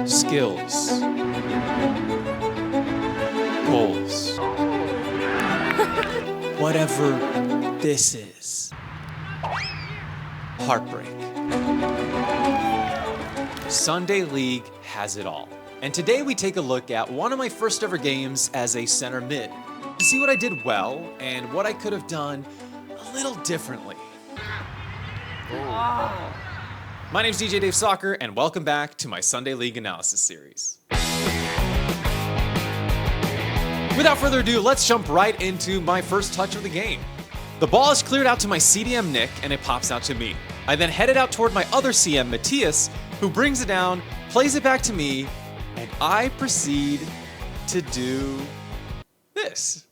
skills, goals, whatever this is. Heartbreak. Sunday League has it all. And today we take a look at one of my first ever games as a center mid to see what I did well and what I could have done a little differently. My name's DJ Dave Soccer, and welcome back to my Sunday League analysis series. Without further ado, let's jump right into my first touch of the game. The ball is cleared out to my CDM Nick, and it pops out to me. I then head it out toward my other CM Matthias, who brings it down, plays it back to me, and I proceed to do this.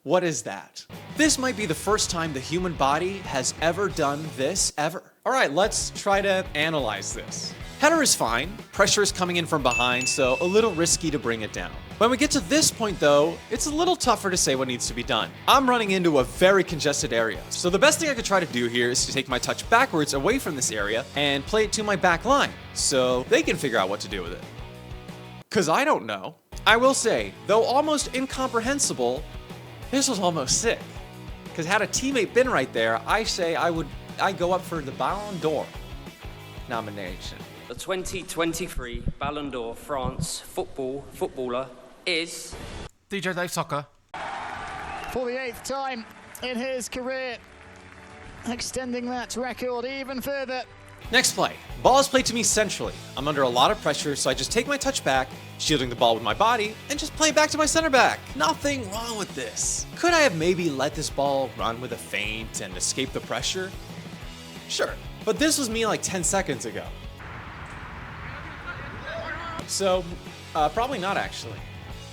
What is that? This might be the first time the human body has ever done this ever. All right, let's try to analyze this. Header is fine, pressure is coming in from behind, so a little risky to bring it down. When we get to this point though, it's a little tougher to say what needs to be done. I'm running into a very congested area, so the best thing I could try to do here is to take my touch backwards away from this area and play it to my back line, so they can figure out what to do with it. Cause I don't know. I will say, though almost incomprehensible, this was almost sick. Cause had a teammate been right there, I'd go up for the Ballon d'Or nomination. The 2023 Ballon d'Or France footballer is DJ Dave Soccer. For the 8th time in his career, extending that record even further. Next play. Ball is played to me centrally. I'm under a lot of pressure, so I just take my touch back, shielding the ball with my body, and just play it back to my center back. Nothing wrong with this. Could I have maybe let this ball run with a feint and escape the pressure? Sure, but this was me like 10 seconds ago. So, probably not actually.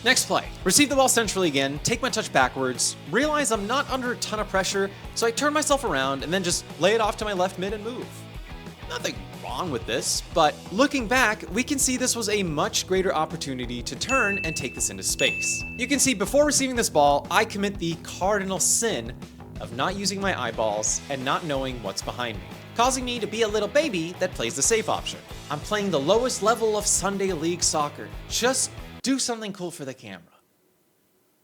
Next play. Receive the ball centrally again, take my touch backwards, realize I'm not under a ton of pressure, so I turn myself around and then just lay it off to my left mid and move. Nothing wrong with this, but looking back, we can see this was a much greater opportunity to turn and take this into space. You can see before receiving this ball, I commit the cardinal sin of not using my eyeballs and not knowing what's behind me, causing me to be a little baby that plays the safe option. I'm playing the lowest level of Sunday League soccer. Just do something cool for the camera,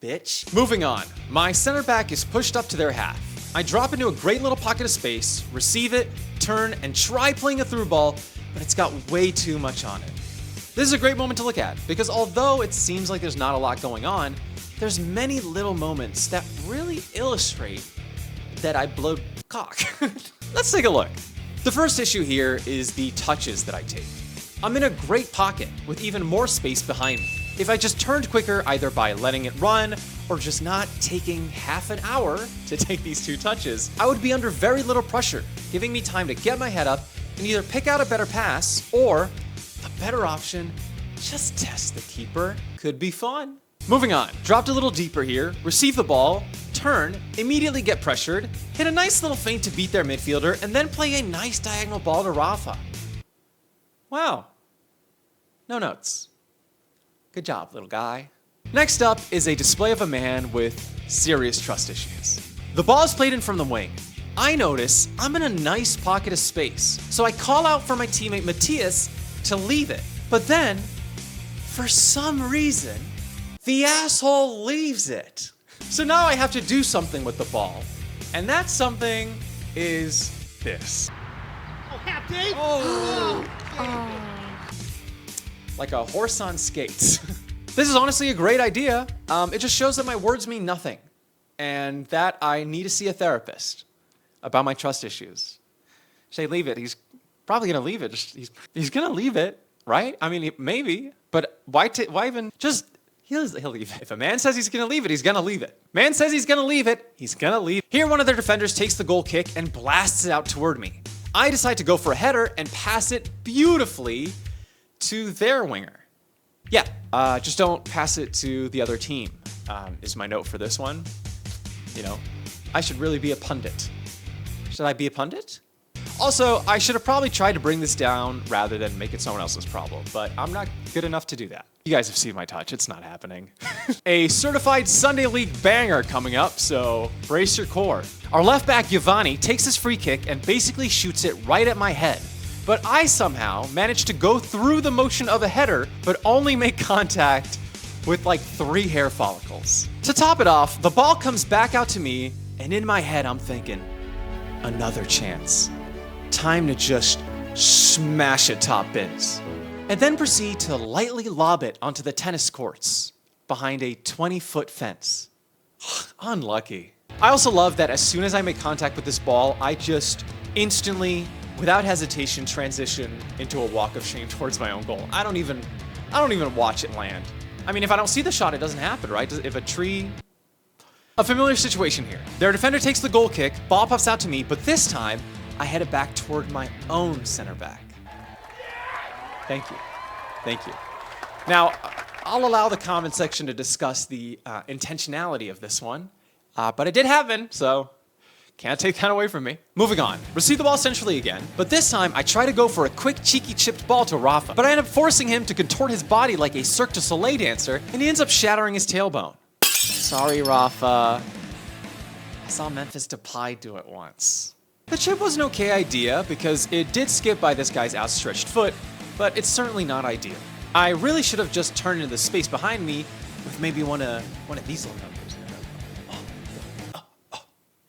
bitch. Moving on, my center back is pushed up to their half. I drop into a great little pocket of space, receive it, turn, and try playing a through ball, but it's got way too much on it. This is a great moment to look at, because although it seems like there's not a lot going on, there's many little moments that really illustrate that I blowed cock. Let's take a look. The first issue here is the touches that I take. I'm in a great pocket with even more space behind me. If I just turned quicker, either by letting it run or just not taking half an hour to take these two touches, I would be under very little pressure, giving me time to get my head up and either pick out a better pass or, the better option, just test the keeper. Could be fun. Moving on, dropped a little deeper here, receive the ball, turn, immediately get pressured, hit a nice little feint to beat their midfielder, and then play a nice diagonal ball to Rafa. Wow. No notes. Good job, little guy. Next up is a display of a man with serious trust issues. The ball is played in from the wing. I notice I'm in a nice pocket of space, so I call out for my teammate Matthias to leave it. But then, for some reason, the asshole leaves it. So now I have to do something with the ball. And that something is this. Like a horse on skates. This is honestly a great idea. It just shows that my words mean nothing and that I need to see a therapist about my trust issues. Should I leave it? He's probably gonna leave it. He's gonna leave it, right? I mean, maybe, but why even just, he'll leave it. If a man says he's gonna leave it, he's gonna leave it. Man says he's gonna leave it, he's gonna leave it. Here, one of their defenders takes the goal kick and blasts it out toward me. I decide to go for a header and pass it beautifully to their winger. Yeah, just don't pass it to the other team, is my note for this one. You know, I should really be a pundit. Should I be a pundit? Also, I should have probably tried to bring this down rather than make it someone else's problem, but I'm not good enough to do that. You guys have seen my touch, it's not happening. A certified Sunday League banger coming up, so brace your core. Our left back, Giovanni, takes his free kick and basically shoots it right at my head. But I somehow managed to go through the motion of a header, but only make contact with like 3 hair follicles. To top it off, the ball comes back out to me, and in my head I'm thinking, another chance. Time to just smash it top bins. And then proceed to lightly lob it onto the tennis courts behind a 20-foot fence. Unlucky. I also love that as soon as I make contact with this ball, I just instantly, without hesitation, transition into a walk of shame towards my own goal. I don't even watch it land. I mean, if I don't see the shot, it doesn't happen, right? If a tree... A familiar situation here. Their defender takes the goal kick, ball pops out to me, but this time, I head it back toward my own center back. Thank you. Thank you. Now, I'll allow the comment section to discuss the intentionality of this one, but it did happen, so can't take that away from me. Moving on. Receive the ball centrally again, but this time I try to go for a quick, cheeky chipped ball to Rafa, but I end up forcing him to contort his body like a Cirque du Soleil dancer, and he ends up shattering his tailbone. Sorry, Rafa. I saw Memphis Depay do it once. The chip was an okay idea because it did skip by this guy's outstretched foot, but it's certainly not ideal. I really should have just turned into the space behind me with maybe one of these little numbers.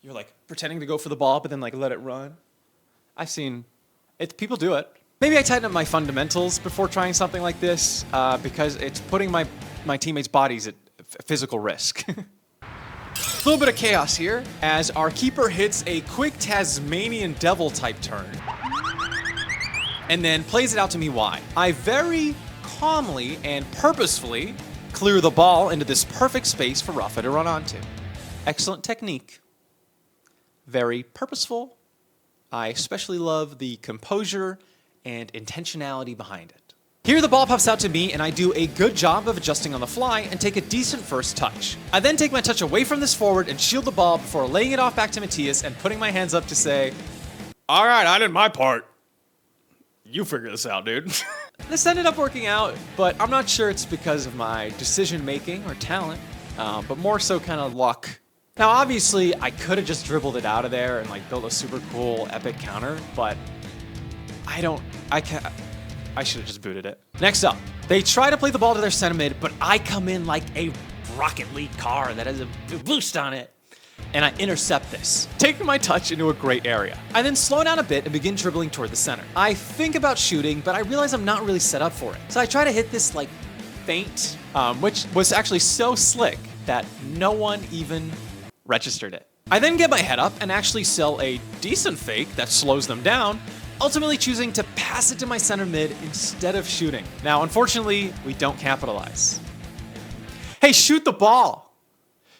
You're like pretending to go for the ball, but then like let it run. I've seen it. People do it. Maybe I tighten up my fundamentals before trying something like this because it's putting my teammates' bodies at physical risk. A little bit of chaos here as our keeper hits a quick Tasmanian devil type turn and then plays it out to me wide. I very calmly and purposefully clear the ball into this perfect space for Rafa to run onto. Excellent technique. Very purposeful. I especially love the composure and intentionality behind it. Here the ball pops out to me and I do a good job of adjusting on the fly and take a decent first touch. I then take my touch away from this forward and shield the ball before laying it off back to Matthias and putting my hands up to say, all right, I did my part. You figure this out, dude. This ended up working out, but I'm not sure it's because of my decision making or talent, but more so kind of luck. Now, obviously, I could have just dribbled it out of there and like built a super cool epic counter, but I should have just booted it. Next up, they try to play the ball to their center mid, but I come in like a Rocket League car that has a boost on it, and I intercept this, taking my touch into a great area. I then slow down a bit and begin dribbling toward the center. I think about shooting, but I realize I'm not really set up for it. So I try to hit this like feint, which was actually so slick that no one even registered it. I then get my head up and actually sell a decent fake that slows them down, ultimately choosing to pass it to my center mid instead of shooting. Now, unfortunately, we don't capitalize. Hey, shoot the ball.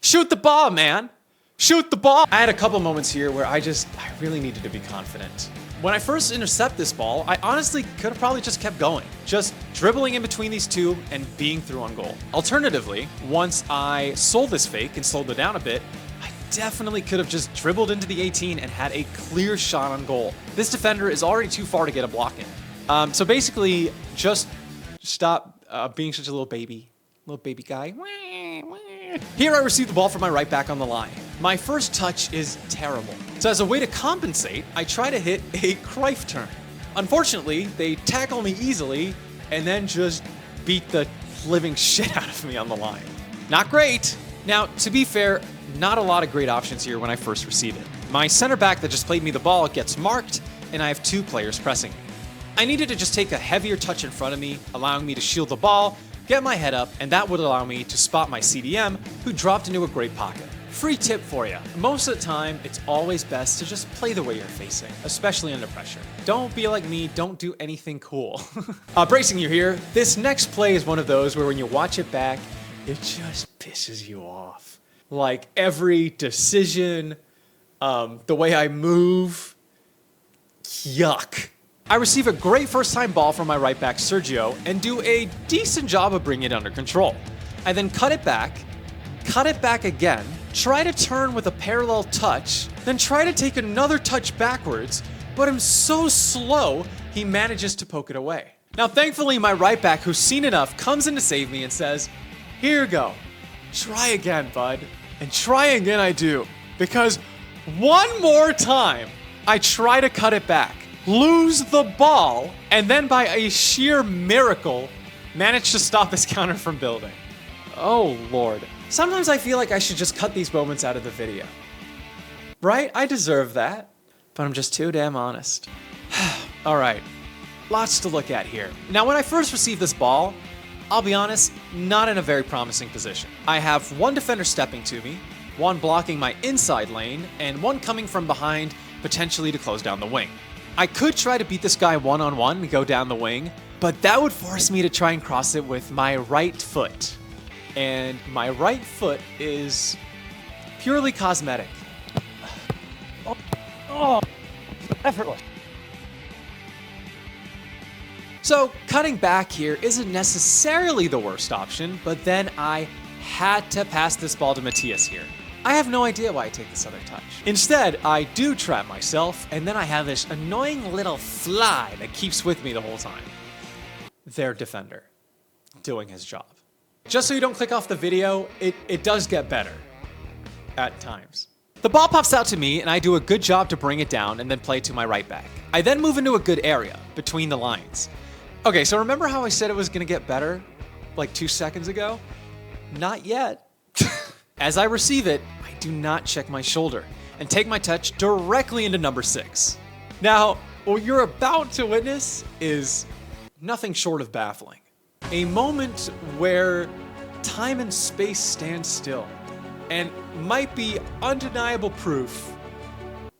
Shoot the ball, man. Shoot the ball. I had a couple moments here where I really needed to be confident. When I first intercept this ball, I honestly could have probably just kept going, just dribbling in between these two and being through on goal. Alternatively, once I sold this fake and slowed it down a bit, definitely could have just dribbled into the 18 and had a clear shot on goal. This defender is already too far to get a block in. So basically, just stop being such a little baby guy. Here I receive the ball from my right back on the line. My first touch is terrible. So as a way to compensate, I try to hit a cruyff turn. Unfortunately, they tackle me easily and then just beat the living shit out of me on the line. Not great. Now, to be fair, not a lot of great options here when I first receive it. My center back that just played me the ball gets marked, and I have 2 players pressing me. I needed to just take a heavier touch in front of me, allowing me to shield the ball, get my head up, and that would allow me to spot my CDM, who dropped into a great pocket. Free tip for you. Most of the time, it's always best to just play the way you're facing, especially under pressure. Don't be like me, don't do anything cool. Bracing you here, this next play is one of those where when you watch it back, it just pisses you off. Like every decision, the way I move, yuck. I receive a great first-time ball from my right back, Sergio, and do a decent job of bringing it under control. I then cut it back again, try to turn with a parallel touch, then try to take another touch backwards, but I'm so slow, he manages to poke it away. Now, thankfully, my right back, who's seen enough, comes in to save me and says, "Here you go. Try again, bud." And try again I do, because one more time, I try to cut it back, lose the ball, and then by a sheer miracle, manage to stop this counter from building. Oh, Lord. Sometimes I feel like I should just cut these moments out of the video. Right? I deserve that, but I'm just too damn honest. All right, lots to look at here. Now, when I first received this ball, I'll be honest, not in a very promising position. I have one defender stepping to me, one blocking my inside lane, and one coming from behind, potentially to close down the wing. I could try to beat this guy one-on-one and go down the wing, but that would force me to try and cross it with my right foot. And my right foot is purely cosmetic. Oh, effortless. So cutting back here isn't necessarily the worst option, but then I had to pass this ball to Matthias here. I have no idea why I take this other touch. Instead, I do trap myself, and then I have this annoying little fly that keeps with me the whole time. Their defender, doing his job. Just so you don't click off the video, it does get better at times. The ball pops out to me, and I do a good job to bring it down and then play to my right back. I then move into a good area between the lines. Okay, so remember how I said it was gonna get better like 2 seconds ago? Not yet. As I receive it, I do not check my shoulder and take my touch directly into number 6. Now, what you're about to witness is nothing short of baffling. A moment where time and space stand still and might be undeniable proof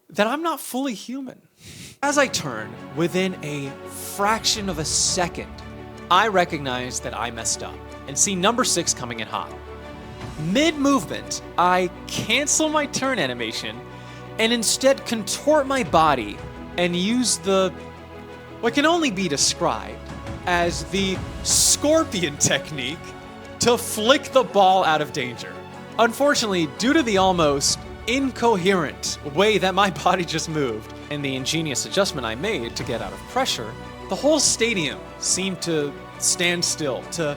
that I'm not fully human. As I turn within a fraction of a second, I recognize that I messed up and see number 6 coming in hot. Mid-movement, I cancel my turn animation and instead contort my body and use what can only be described as the scorpion technique to flick the ball out of danger. Unfortunately, due to the almost incoherent way that my body just moved and the ingenious adjustment I made to get out of pressure, the whole stadium seemed to stand still to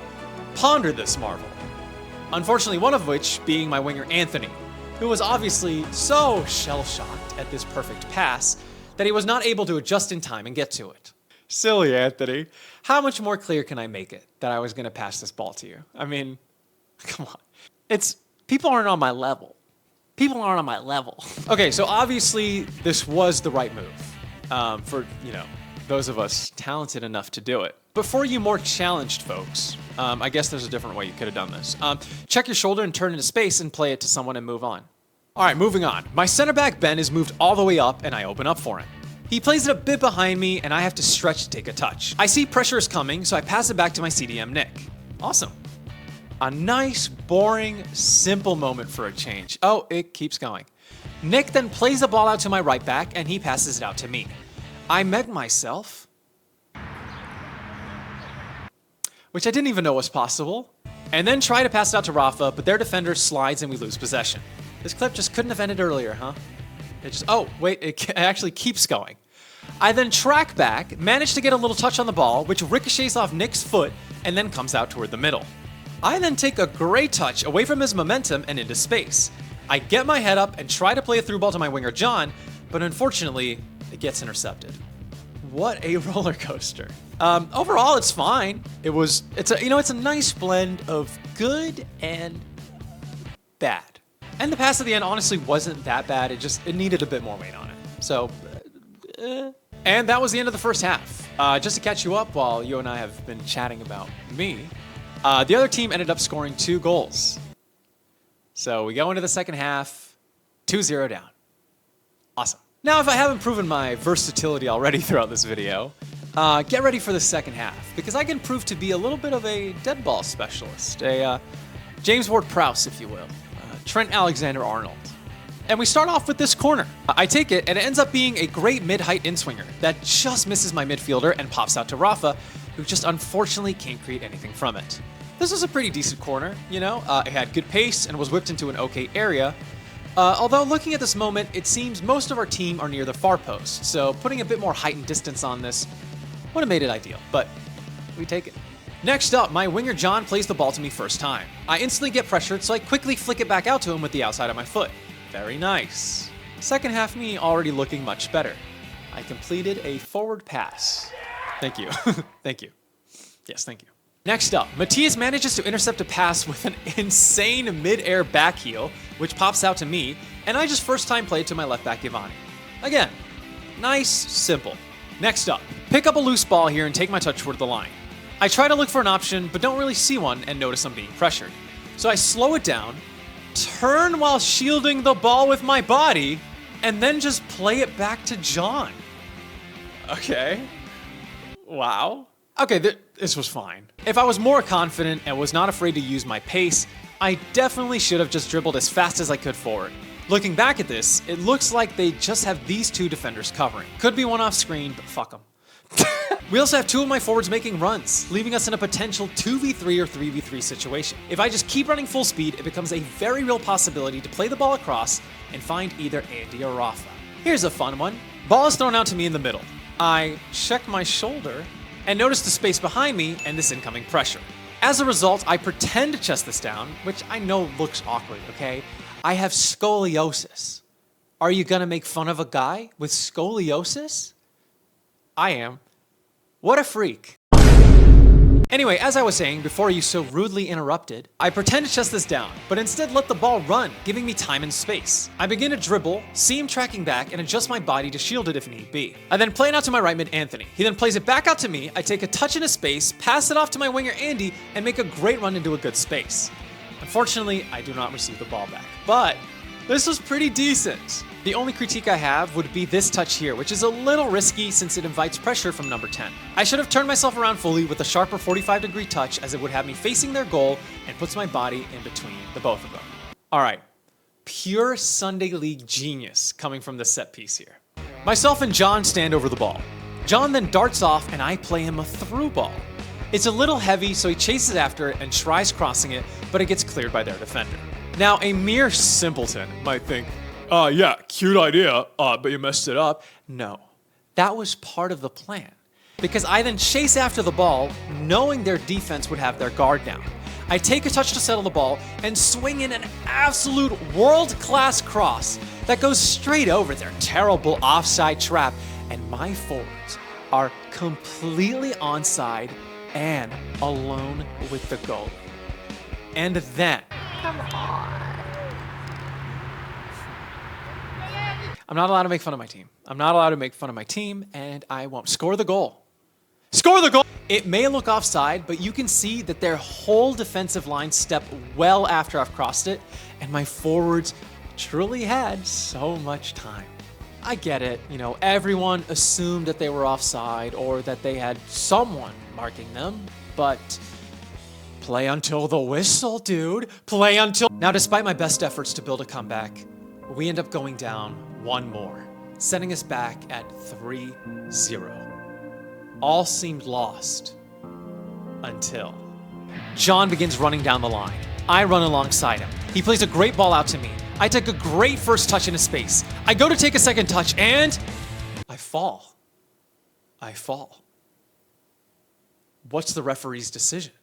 ponder this marvel. Unfortunately, one of which being my winger Anthony, who was obviously so shell-shocked at this perfect pass that he was not able to adjust in time and get to it. Silly Anthony. How much more clear can I make it that I was going to pass this ball to you? I mean, come on. People aren't on my level. People aren't on my level. Okay, so obviously this was the right move for, those of us talented enough to do it. But for you more challenged folks, I guess there's a different way you could have done this. Check your shoulder and turn into space and play it to someone and move on. All right, moving on. My center back, Ben, is moved all the way up and I open up for him. He plays it a bit behind me and I have to stretch to take a touch. I see pressure is coming, so I pass it back to my CDM, Nick. Awesome. A nice, boring, simple moment for a change. Oh, it keeps going. Nick then plays the ball out to my right back and he passes it out to me. I met myself, which I didn't even know was possible, and then try to pass it out to Rafa, but their defender slides and we lose possession. This clip just couldn't have ended earlier, huh? It actually keeps going. I then track back, manage to get a little touch on the ball, which ricochets off Nick's foot and then comes out toward the middle. I then take a great touch away from his momentum and into space. I get my head up and try to play a through ball to my winger John, but unfortunately, it gets intercepted. What a roller coaster. Overall, it's fine. It's a nice blend of good and bad. And the pass at the end honestly wasn't that bad. It needed a bit more weight on it. So, And that was the end of the first half. Just to catch you up while you and I have been chatting about me, the other team ended up scoring 2 goals. So we go into the second half, 2-0 down. Awesome. Now, if I haven't proven my versatility already throughout this video, get ready for the second half, because I can prove to be a little bit of a dead ball specialist, a James Ward-Prowse, if you will, Trent Alexander-Arnold. And we start off with this corner. I take it, and it ends up being a great mid-height in-swinger that just misses my midfielder and pops out to Rafa, who just unfortunately can't create anything from it. This was a pretty decent corner, It had good pace and was whipped into an okay area, Although looking at this moment, it seems most of our team are near the far post, so putting a bit more height and distance on this would have made it ideal, but we take it. Next up, my winger John plays the ball to me first time. I instantly get pressured, so I quickly flick it back out to him with the outside of my foot. Very nice. Second half me already looking much better. I completed a forward pass. Thank you. Thank you. Yes, thank you. Next up, Matthias manages to intercept a pass with an insane mid-air back heel, which pops out to me, and I just first time played to my left back Giovanni. Again, nice, simple. Next up, pick up a loose ball here and take my touch toward the line. I try to look for an option, but don't really see one and notice I'm being pressured. So I slow it down, turn while shielding the ball with my body, and then just play it back to John. Okay. Wow. Okay, this was fine. If I was more confident and was not afraid to use my pace, I definitely should have just dribbled as fast as I could forward. Looking back at this, it looks like they just have these two defenders covering. Could be one off screen, but fuck them. We also have two of my forwards making runs, leaving us in a potential 2v3 or 3v3 situation. If I just keep running full speed, it becomes a very real possibility to play the ball across and find either Andy or Rafa. Here's a fun one. Ball is thrown out to me in the middle. I check my shoulder and notice the space behind me and this incoming pressure. As a result, I pretend to chest this down, which I know looks awkward, okay? I have scoliosis. Are you gonna make fun of a guy with scoliosis? I am. What a freak. Anyway, as I was saying, before you so rudely interrupted, I pretend to chest this down, but instead let the ball run, giving me time and space. I begin to dribble, see him tracking back, and adjust my body to shield it if need be. I then play it out to my right mid, Anthony. He then plays it back out to me, I take a touch into space, pass it off to my winger, Andy, and make a great run into a good space. Unfortunately, I do not receive the ball back, but this was pretty decent. The only critique I have would be this touch here, which is a little risky since it invites pressure from number 10. I should have turned myself around fully with a sharper 45-degree touch, as it would have me facing their goal and puts my body in between the both of them. All right, pure Sunday League genius coming from the set piece here. Myself and John stand over the ball. John then darts off and I play him a through ball. It's a little heavy, so he chases after it and tries crossing it, but it gets cleared by their defender. Now, a mere simpleton might think, yeah, cute idea, but you messed it up. No, that was part of the plan. Because I then chase after the ball, knowing their defense would have their guard down. I take a touch to settle the ball and swing in an absolute world-class cross that goes straight over their terrible offside trap, and my forwards are completely onside and alone with the goal. And then, I'm not allowed to make fun of my team. I'm not allowed to make fun of my team, and I won't. Score the goal. Score the goal! It may look offside, but you can see that their whole defensive line stepped well after I've crossed it, and my forwards truly had so much time. I get it, you know, everyone assumed that they were offside or that they had someone marking them, but play until the whistle, dude. Play until... Now, despite my best efforts to build a comeback, we end up going down one more, sending us back at 3-0. All seemed lost until John begins running down the line. I run alongside him. He plays a great ball out to me. I take a great first touch into space. I go to take a second touch and I fall. I fall. What's the referee's decision?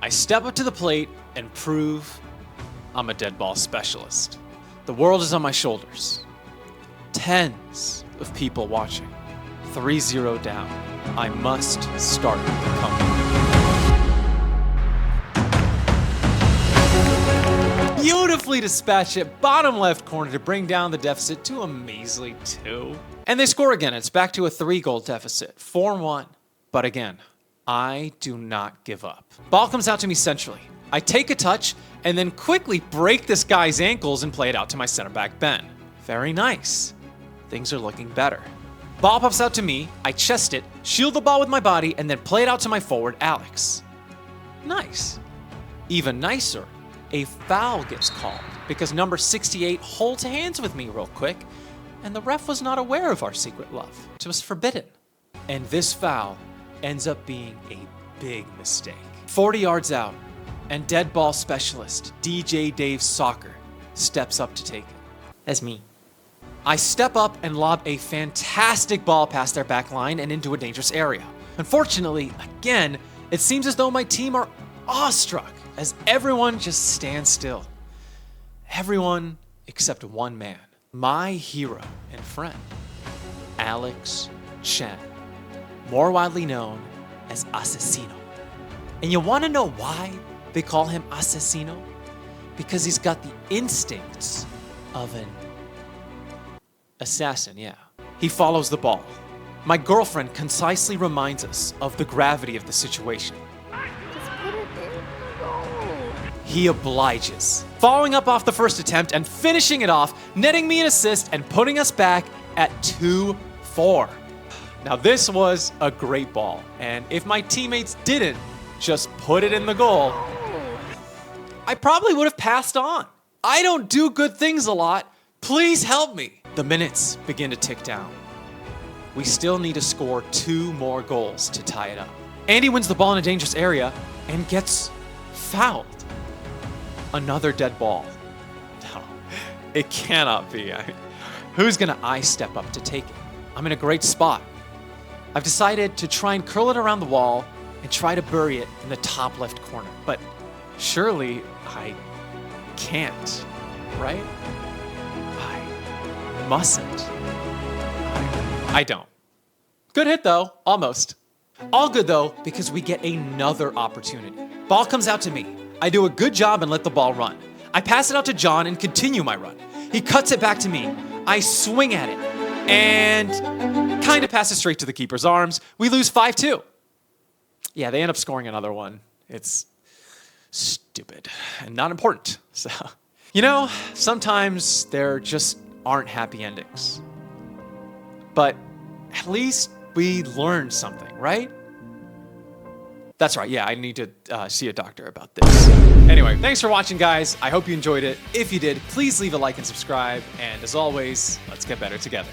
I step up to the plate and prove I'm a dead ball specialist. The world is on my shoulders. Tens of people watching. 3-0 down. I must start the comeback. Beautifully dispatched it bottom left corner to bring down the deficit to a measly 2. And they score again. It's back to a 3-goal deficit. 4-1. But again, I do not give up. Ball comes out to me centrally. I take a touch and then quickly break this guy's ankles and play it out to my center back, Ben. Very nice. Things are looking better. Ball pops out to me, I chest it, shield the ball with my body, and then play it out to my forward, Alex. Nice. Even nicer, a foul gets called because number 68 holds hands with me real quick, and the ref was not aware of our secret love. It was forbidden. And this foul ends up being a big mistake. 40 yards out, and dead ball specialist DJ Dave Soccer steps up to take it. That's me. I step up and lob a fantastic ball past their back line and into a dangerous area. Unfortunately, again, it seems as though my team are awestruck as everyone just stands still. Everyone except one man, my hero and friend, Alex Chen, more widely known as Asesino. And you want to know why they call him Asesino? Because he's got the instincts of an assassin, yeah. He follows the ball. My girlfriend concisely reminds us of the gravity of the situation. Just put it in the goal. He obliges, following up off the first attempt and finishing it off, netting me an assist and putting us back at 2-4. Now this was a great ball, and if my teammates didn't just put it in the goal, I probably would have passed on. I don't do good things a lot. Please help me. The minutes begin to tick down. We still need to score 2 more goals to tie it up. Andy wins the ball in a dangerous area and gets fouled. Another dead ball. No, it cannot be. Who's gonna I-step up to take it? I'm in a great spot. I've decided to try and curl it around the wall and try to bury it in the top left corner. But surely I can't, right? I mustn't. I don't. Good hit though, almost. All good though, because we get another opportunity. Ball comes out to me. I do a good job and let the ball run. I pass it out to John and continue my run. He cuts it back to me. I swing at it and kind of pass it straight to the keeper's arms. We lose 5-2. Yeah, they end up scoring another one. It's stupid and not important. So, you know, sometimes there just aren't happy endings. But at least we learned something, right? That's right, yeah, I need to see a doctor about this. Anyway, thanks for watching, guys. I hope you enjoyed it. If you did, please leave a like and subscribe. And as always, let's get better together.